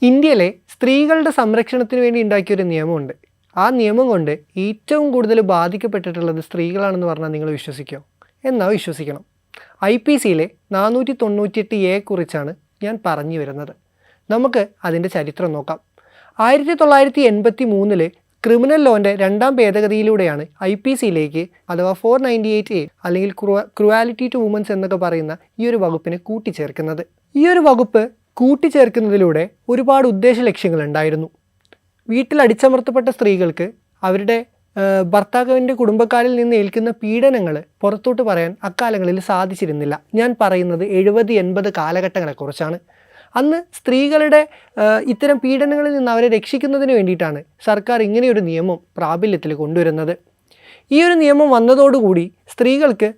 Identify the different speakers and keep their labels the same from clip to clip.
Speaker 1: ഇന്ത്യയിലെ സ്ത്രീകളുടെ സംരക്ഷണത്തിന് വേണ്ടി ഉണ്ടാക്കിയൊരു നിയമമുണ്ട്. ആ നിയമം കൊണ്ട് ഏറ്റവും കൂടുതൽ ബാധിക്കപ്പെട്ടിട്ടുള്ളത് സ്ത്രീകളാണെന്ന് പറഞ്ഞാൽ നിങ്ങൾ വിശ്വസിക്കുമോ? എന്നാൽ വിശ്വസിക്കണം. IPCയിലെ 498A കുറിച്ചാണ് ഞാൻ പറഞ്ഞു വരുന്നത്. നമുക്ക് അതിൻ്റെ ചരിത്രം നോക്കാം. 1983 ക്രിമിനൽ ലോൻ്റെ 2ാം ഭേദഗതിയിലൂടെയാണ് IPCയിലേക്ക് അഥവാ 498A അല്ലെങ്കിൽ ക്രുവാലിറ്റി ടു വുമൻസ് എന്നൊക്കെ പറയുന്ന ഈ ഒരു വകുപ്പിനെ കൂട്ടിച്ചേർക്കുന്നത്. ഈ ഒരു വകുപ്പ് കൂട്ടിച്ചേർക്കുന്നതിലൂടെ ഒരുപാട് ഉദ്ദേശ ലക്ഷ്യങ്ങളുണ്ടായിരുന്നു. വീട്ടിൽ അടിച്ചമർത്തപ്പെട്ട സ്ത്രീകൾക്ക് അവരുടെ ഭർത്താവിൻ്റെ കുടുംബക്കാരിൽ നിന്ന് ഏൽക്കുന്ന പീഡനങ്ങൾ പുറത്തോട്ട് പറയാൻ അക്കാലങ്ങളിൽ സാധിച്ചിരുന്നില്ല. ഞാൻ പറയുന്നത് 70-80 കാലഘട്ടങ്ങളെക്കുറിച്ചാണ്. അന്ന് സ്ത്രീകളുടെ ഇത്തരം പീഡനങ്ങളിൽ നിന്ന് അവരെ രക്ഷിക്കുന്നതിന് വേണ്ടിയിട്ടാണ് സർക്കാർ ഇങ്ങനെയൊരു നിയമം പ്രാബല്യത്തിൽ കൊണ്ടുവരുന്നത്. ഈ ഒരു നിയമം വന്നതോടുകൂടി സ്ത്രീകൾക്ക്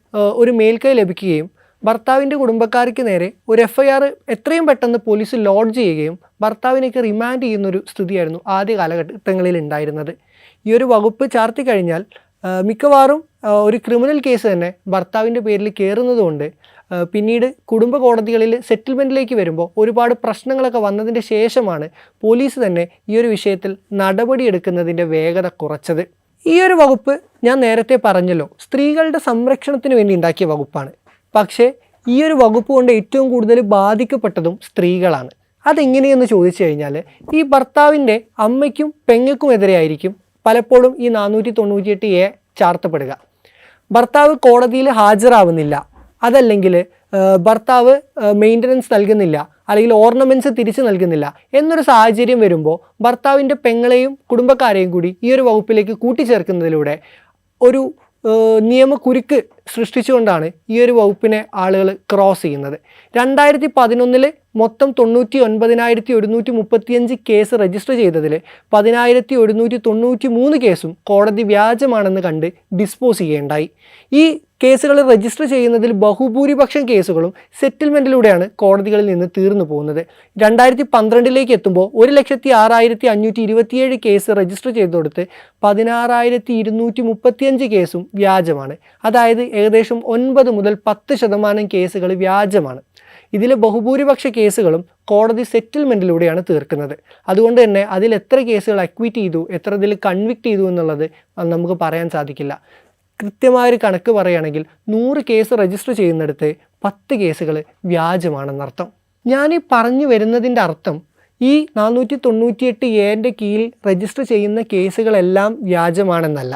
Speaker 1: ഒരു മേൽക്കൈ ലഭിക്കുകയും ഭർത്താവിൻ്റെ കുടുംബക്കാർക്ക് നേരെ ഒരു FIR എത്രയും പെട്ടെന്ന് പോലീസ് ലോഡ്ജ് ചെയ്യുകയും ഭർത്താവിനേക്ക് റിമാൻഡ് ചെയ്യുന്നൊരു സ്ഥിതിയായിരുന്നു ആദ്യ കാലഘട്ടങ്ങളിൽ ഉണ്ടായിരുന്നത്. ഈ ഒരു വകുപ്പ് ചാർത്തി കഴിഞ്ഞാൽ മിക്കവാറും ഒരു ക്രിമിനൽ കേസ് തന്നെ ഭർത്താവിൻ്റെ പേരിൽ കയറുന്നതുകൊണ്ട് പിന്നീട് കുടുംബ കോടതികളിൽ സെറ്റിൽമെൻറ്റിലേക്ക് വരുമ്പോൾ ഒരുപാട് പ്രശ്നങ്ങളൊക്കെ വന്നതിൻ്റെ ശേഷമാണ് പോലീസ് തന്നെ ഈ ഒരു വിഷയത്തിൽ നടപടിയെടുക്കുന്നതിൻ്റെ വേഗത കുറച്ചത്. ഈ ഒരു വകുപ്പ് ഞാൻ നേരത്തെ പറഞ്ഞല്ലോ, സ്ത്രീകളുടെ സംരക്ഷണത്തിന് വേണ്ടി ഉണ്ടാക്കിയ വകുപ്പാണ്. പക്ഷേ ഈ ഒരു വകുപ്പ് കൊണ്ട് ഏറ്റവും കൂടുതൽ ബാധിക്കപ്പെട്ടതും സ്ത്രീകളാണ്. അതെങ്ങനെയെന്ന് ചോദിച്ചു കഴിഞ്ഞാൽ ഈ ഭർത്താവിൻ്റെ അമ്മയ്ക്കും പെങ്ങൾക്കും എതിരെയായിരിക്കും പലപ്പോഴും ഈ 498A ചാർത്തപ്പെടുക. ഭർത്താവ് കോടതിയിൽ ഹാജരാവുന്നില്ല, അതല്ലെങ്കിൽ ഭർത്താവ് മെയിൻ്റനൻസ് നൽകുന്നില്ല, അല്ലെങ്കിൽ ഓർണമെൻറ്റ്സ് തിരിച്ചു നൽകുന്നില്ല എന്നൊരു സാഹചര്യം വരുമ്പോൾ ഭർത്താവിൻ്റെ പെങ്ങളെയും കുടുംബക്കാരെയും കൂടി ഈ ഒരു വകുപ്പിലേക്ക് കൂട്ടിച്ചേർക്കുന്നതിലൂടെ ഒരു നിയമക്കുരുക്ക് സൃഷ്ടിച്ചുകൊണ്ടാണ് ഈ ഒരു വകുപ്പിനെ ആളുകൾ ക്രോസ് ചെയ്യുന്നത്. 2011 മൊത്തം 99,135 കേസ് രജിസ്റ്റർ ചെയ്തതിൽ 10,193 കേസും കോടതി വ്യാജമാണെന്ന് കണ്ട് ഡിസ്പോസ് ചെയ്യുകയുണ്ടായി. ഈ കേസുകൾ രജിസ്റ്റർ ചെയ്യുന്നതിൽ ബഹുഭൂരിപക്ഷം കേസുകളും സെറ്റിൽമെൻറ്റിലൂടെയാണ് കോടതികളിൽ നിന്ന് തീർന്നു പോകുന്നത്. 2012 എത്തുമ്പോൾ 1,06,527 കേസ് രജിസ്റ്റർ ചെയ്ത് കൊടുത്ത് 16,235 കേസും വ്യാജമാണ്. അതായത് ഏകദേശം 9 മുതൽ 10% കേസുകൾ വ്യാജമാണ്. ഇതിലെ ബഹുഭൂരിപക്ഷ കേസുകളും കോടതി സെറ്റിൽമെൻറ്റിലൂടെയാണ് തീർക്കുന്നത്. അതുകൊണ്ട് തന്നെ അതിൽ എത്ര കേസുകൾ അക്വിറ്റ് ചെയ്തു, എത്ര ഇതിൽ കൺവിക്റ്റ് ചെയ്തു എന്നുള്ളത് നമുക്ക് പറയാൻ സാധിക്കില്ല. കൃത്യമായൊരു കണക്ക് പറയുകയാണെങ്കിൽ 100 കേസ് രജിസ്റ്റർ ചെയ്യുന്നിടത്ത് 10 കേസുകൾ വ്യാജമാണെന്നർത്ഥം. ഞാനീ പറഞ്ഞു വരുന്നതിൻ്റെ അർത്ഥം ഈ 498A കീഴിൽ രജിസ്റ്റർ ചെയ്യുന്ന കേസുകളെല്ലാം വ്യാജമാണെന്നല്ല.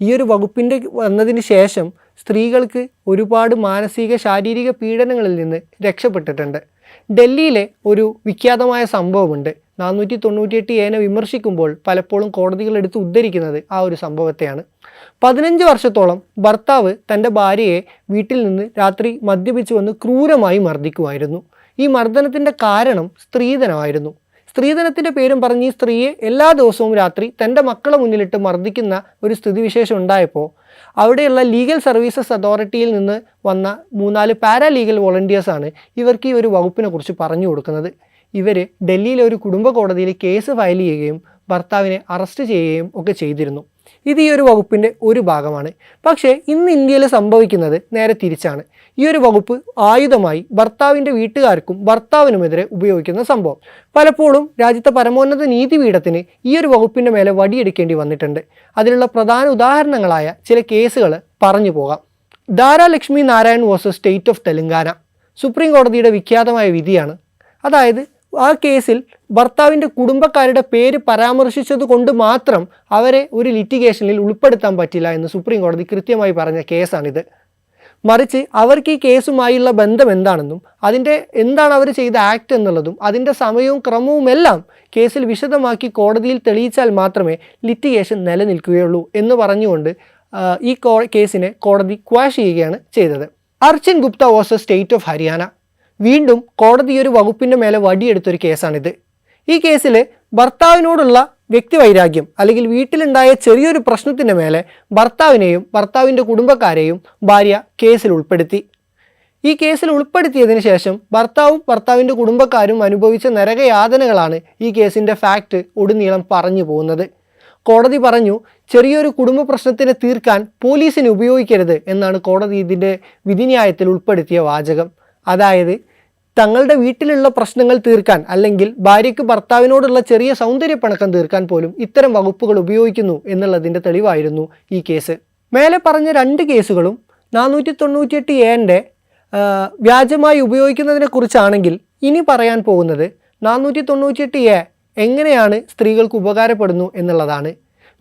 Speaker 1: ഈ ഒരു വകുപ്പിൻ്റെ വന്നതിന് ശേഷം സ്ത്രീകൾക്ക് ഒരുപാട് മാനസിക ശാരീരിക പീഡനങ്ങളിൽ നിന്ന് രക്ഷപ്പെട്ടിട്ടുണ്ട്. ഡൽഹിയിലെ ഒരു വിഖ്യാതമായ സംഭവമുണ്ട്. 498A വിമർശിക്കുമ്പോൾ പലപ്പോഴും കോടതികൾ എടുത്ത് ഉദ്ധരിക്കുന്നത് ആ ഒരു സംഭവത്തെയാണ്. 15 വർഷത്തോളം ഭർത്താവ് തൻ്റെ ഭാര്യയെ വീട്ടിൽ നിന്ന് രാത്രി മദ്യപിച്ചു വന്ന് ക്രൂരമായി മർദ്ദിക്കുമായിരുന്നു. ഈ മർദ്ദനത്തിൻ്റെ കാരണം സ്ത്രീധനമായിരുന്നു. സ്ത്രീധനത്തിൻ്റെ പേരും പറഞ്ഞ് ഈ സ്ത്രീയെ എല്ലാ ദിവസവും രാത്രി തൻ്റെ മക്കളെ മുന്നിലിട്ട് മർദ്ദിക്കുന്ന ഒരു സ്ഥിതിവിശേഷം ഉണ്ടായപ്പോൾ അവിടെയുള്ള ലീഗൽ സർവീസസ് അതോറിറ്റിയിൽ നിന്ന് വന്ന 3-4 പാരാലീഗൽ വോളണ്ടിയേഴ്സാണ് ഇവർക്ക് ഈ ഒരു വകുപ്പിനെ കുറിച്ച് പറഞ്ഞു കൊടുക്കുന്നത്. ഇവർ ഡൽഹിയിലെ ഒരു കുടുംബ കോടതിയിൽ കേസ് ഫയൽ ചെയ്യുകയും ഭർത്താവിനെ അറസ്റ്റ് ചെയ്യുകയും ഒക്കെ ചെയ്തിരുന്നു. ഇത് ഈ ഒരു വകുപ്പിൻ്റെ ഒരു ഭാഗമാണ്. പക്ഷേ ഇന്ന് ഇന്ത്യയിൽ സംഭവിക്കുന്നത് നേരെ തിരിച്ചാണ്. ഈ ഒരു വകുപ്പ് ആയുധമായി ഭർത്താവിൻ്റെ വീട്ടുകാർക്കും ഭർത്താവിനുമെതിരെ ഉപയോഗിക്കുന്ന സംഭവം. പലപ്പോഴും രാജ്യത്തെ പരമോന്നത നീതിപീഠത്തിന് ഈ ഒരു വകുപ്പിൻ്റെ മേലെ വടിയെടുക്കേണ്ടി വന്നിട്ടുണ്ട്. അതിലുള്ള പ്രധാന ഉദാഹരണങ്ങളായ ചില കേസുകൾ പറഞ്ഞു പോകാം. Dharalakshmi Narayan versus state of Telangana supreme കോടതിയുടെ വിഖ്യാതമായ വിധിയാണ്. അതായത് ആ കേസിൽ ഭർത്താവിൻ്റെ കുടുംബക്കാരുടെ പേര് പരാമർശിച്ചത് കൊണ്ട് മാത്രം അവരെ ഒരു ലിറ്റിഗേഷനിൽ ഉൾപ്പെടുത്താൻ പറ്റില്ല എന്ന് സുപ്രീം കോടതി കൃത്യമായി പറഞ്ഞ കേസാണിത്. മറിച്ച് അവർക്ക് ഈ കേസുമായുള്ള ബന്ധം എന്താണെന്നും എന്താണ് അവർ ചെയ്ത ആക്ട് എന്നുള്ളതും അതിൻ്റെ സമയവും ക്രമവും എല്ലാം കേസിൽ വിശദമാക്കി കോടതിയിൽ തെളിയിച്ചാൽ മാത്രമേ ലിറ്റിഗേഷൻ നിലനിൽക്കുകയുള്ളൂ എന്ന് പറഞ്ഞുകൊണ്ട് ഈ കേസിനെ കോടതി ക്വാഷ് ചെയ്യുകയാണ് ചെയ്തത്. Archin Gupta versus state of Haryana വീണ്ടും കോടതി ഒരു വകുപ്പിൻ്റെ മേലെ വടിയെടുത്തൊരു കേസാണിത്. ഈ കേസിൽ ഭർത്താവിനോടുള്ള വ്യക്തിവൈരാഗ്യം അല്ലെങ്കിൽ വീട്ടിലുണ്ടായ ചെറിയൊരു പ്രശ്നത്തിൻ്റെ മേലെ ഭർത്താവിനെയും ഭർത്താവിൻ്റെ കുടുംബക്കാരെയും ഭാര്യ കേസിൽ ഉൾപ്പെടുത്തി. ഈ കേസിൽ ഉൾപ്പെടുത്തിയതിന് ശേഷം ഭർത്താവും ഭർത്താവിൻ്റെ കുടുംബക്കാരും അനുഭവിച്ച നരകയാതനകളാണ് ഈ കേസിൻ്റെ ഫാക്റ്റ് ഉടനീളം പറഞ്ഞു പോകുന്നത്. കോടതി പറഞ്ഞു, ചെറിയൊരു കുടുംബ പ്രശ്നത്തിനെ തീർക്കാൻ പോലീസിനെ ഉപയോഗിക്കരുത് എന്നാണ് കോടതി ഇതിൻ്റെ വിധിന്യായത്തിൽ ഉൾപ്പെടുത്തിയ വാചകം. അതായത് തങ്ങളുടെ വീട്ടിലുള്ള പ്രശ്നങ്ങൾ തീർക്കാൻ അല്ലെങ്കിൽ ഭാര്യയ്ക്ക് ഭർത്താവിനോടുള്ള ചെറിയ സൗന്ദര്യപ്പിണക്കം തീർക്കാൻ പോലും ഇത്തരം വകുപ്പുകൾ ഉപയോഗിക്കുന്നു എന്നുള്ളതിൻ്റെ തെളിവായിരുന്നു ഈ കേസ്. മേലെ പറഞ്ഞ 2 കേസുകളും 498A വ്യാജമായി ഉപയോഗിക്കുന്നതിനെക്കുറിച്ചാണെങ്കിൽ ഇനി പറയാൻ പോകുന്നത് 498A എങ്ങനെയാണ് സ്ത്രീകൾക്ക് ഉപകാരപ്പെടുന്നു എന്നുള്ളതാണ്.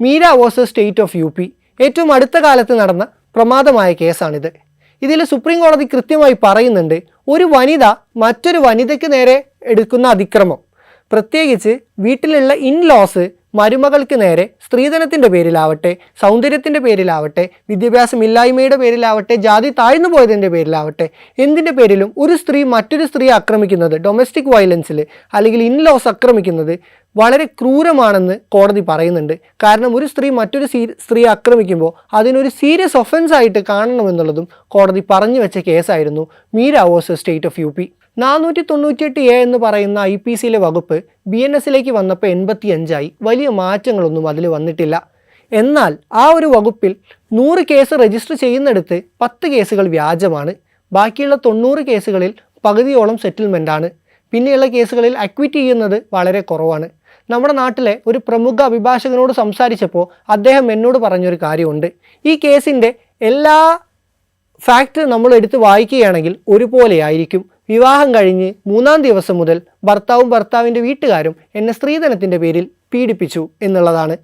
Speaker 1: Meera versus state of UP ഏറ്റവും അടുത്ത കാലത്ത് നടന്ന പ്രമാദമായ കേസാണിത്. ഇതിൽ സുപ്രീം കോടതി കൃത്യമായി പറയുന്നുണ്ട്, ഒരു വനിത മറ്റൊരു വനിതയ്ക്ക് നേരെ എടുക്കുന്ന അതിക്രമം, പ്രത്യേകിച്ച് വീട്ടിലുള്ള ഇൻലോസ് മരുമകൾക്ക് നേരെ സ്ത്രീധനത്തിൻ്റെ പേരിലാവട്ടെ, സൗന്ദര്യത്തിൻ്റെ പേരിലാവട്ടെ, വിദ്യാഭ്യാസമില്ലായ്മയുടെ പേരിലാവട്ടെ, ജാതി താഴ്ന്നു പോയതിൻ്റെ പേരിലാവട്ടെ, എന്തിൻ്റെ പേരിലും ഒരു സ്ത്രീ മറ്റൊരു സ്ത്രീയെ ആക്രമിക്കുന്നത്, ഡൊമസ്റ്റിക് വയലൻസിൽ അല്ലെങ്കിൽ ഇൻലോസ് ആക്രമിക്കുന്നത് വളരെ ക്രൂരമാണെന്ന് കോടതി പറയുന്നുണ്ട്. കാരണം ഒരു സ്ത്രീ മറ്റൊരു സ്ത്രീയെ ആക്രമിക്കുമ്പോൾ അതിനൊരു സീരിയസ് ഒഫൻസ് ആയിട്ട് കാണണമെന്നുള്ളതും കോടതി പറഞ്ഞു വെച്ച കേസായിരുന്നു Meera versus state of UP. 498A എന്ന് പറയുന്ന IPCയിലെ വകുപ്പ് BNSലേക്ക് വന്നപ്പോൾ 85ആയി. വലിയ മാറ്റങ്ങളൊന്നും അതിൽ വന്നിട്ടില്ല. എന്നാൽ ആ ഒരു വകുപ്പിൽ 100 കേസ് രജിസ്റ്റർ ചെയ്യുന്നിടത്ത് 10 കേസുകൾ വ്യാജമാണ്. ബാക്കിയുള്ള 90 കേസുകളിൽ പകുതിയോളം സെറ്റിൽമെൻറ്റാണ്. പിന്നെയുള്ള കേസുകളിൽ അക്വിറ്റ് ചെയ്യുന്നത് വളരെ കുറവാണ്. നമ്മുടെ നാട്ടിലെ ഒരു പ്രമുഖ അഭിഭാഷകനോട് സംസാരിച്ചപ്പോൾ അദ്ദേഹം എന്നോട് പറഞ്ഞൊരു കാര്യമുണ്ട്. ഈ കേസിൻ്റെ എല്ലാ ഫാക്റ്റ് നമ്മൾ എടുത്ത് വായിക്കുകയാണെങ്കിൽ ഒരുപോലെയായിരിക്കും. വിവാഹം കഴിഞ്ഞ് 3-ാം ദിവസം മുതൽ ഭർത്താവും ഭർത്താവിൻ്റെ വീട്ടുകാരും എന്നെ സ്ത്രീധനത്തിൻ്റെ പേരിൽ പീഡിപ്പിച്ചു എന്നുള്ളതാണ്.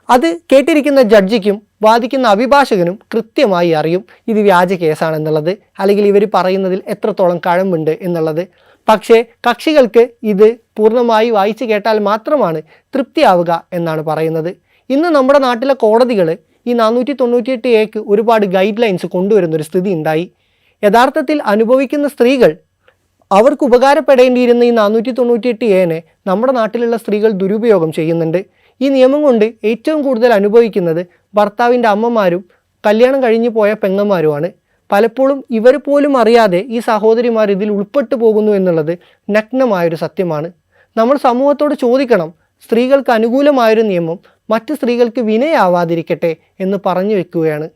Speaker 1: അത് കേട്ടിരിക്കുന്ന ജഡ്ജിക്കും വാദിക്കുന്ന അഭിഭാഷകനും കൃത്യമായി അറിയും ഇത് വ്യാജ കേസാണെന്നുള്ളത്, അല്ലെങ്കിൽ ഇവർ പറയുന്നതിൽ എത്രത്തോളം കഴമ്പുണ്ട് എന്നുള്ളത്. പക്ഷേ കക്ഷികൾക്ക് ഇത് പൂർണ്ണമായി വായിച്ചു കേട്ടാൽ മാത്രമാണ് തൃപ്തിയാവുക എന്നാണ് പറയുന്നത്. ഇന്ന് നമ്മുടെ നാട്ടിലെ കോടതികൾ ഈ 498A ഒരുപാട് ഗൈഡ് ലൈൻസ് കൊണ്ടുവരുന്നൊരു സ്ഥിതി ഉണ്ടായി. യഥാർത്ഥത്തിൽ അനുഭവിക്കുന്ന സ്ത്രീകൾ അവർക്ക് ഉപകാരപ്പെടേണ്ടിയിരുന്ന ഈ 498A നമ്മുടെ നാട്ടിലുള്ള സ്ത്രീകൾ ദുരുപയോഗം ചെയ്യുന്നുണ്ട്. ഈ നിയമം കൊണ്ട് ഏറ്റവും കൂടുതൽ അനുഭവിക്കുന്നത് ഭർത്താവിൻ്റെ അമ്മമാരും കല്യാണം കഴിഞ്ഞു പോയ പെങ്ങന്മാരുമാണ്. പലപ്പോഴും ഇവർ പോലും അറിയാതെ ഈ സഹോദരിമാർ ഇതിൽ ഉൾപ്പെട്ടു പോകുന്നു എന്നുള്ളത് നഗ്നമായൊരു സത്യമാണ്. നമ്മൾ സമൂഹത്തോട് ചോദിക്കണം, സ്ത്രീകൾക്ക് അനുകൂലമായൊരു നിയമം മറ്റ് സ്ത്രീകൾക്ക് വിനയാവാതിരിക്കട്ടെ എന്ന് പറഞ്ഞു വെക്കുകയാണ്.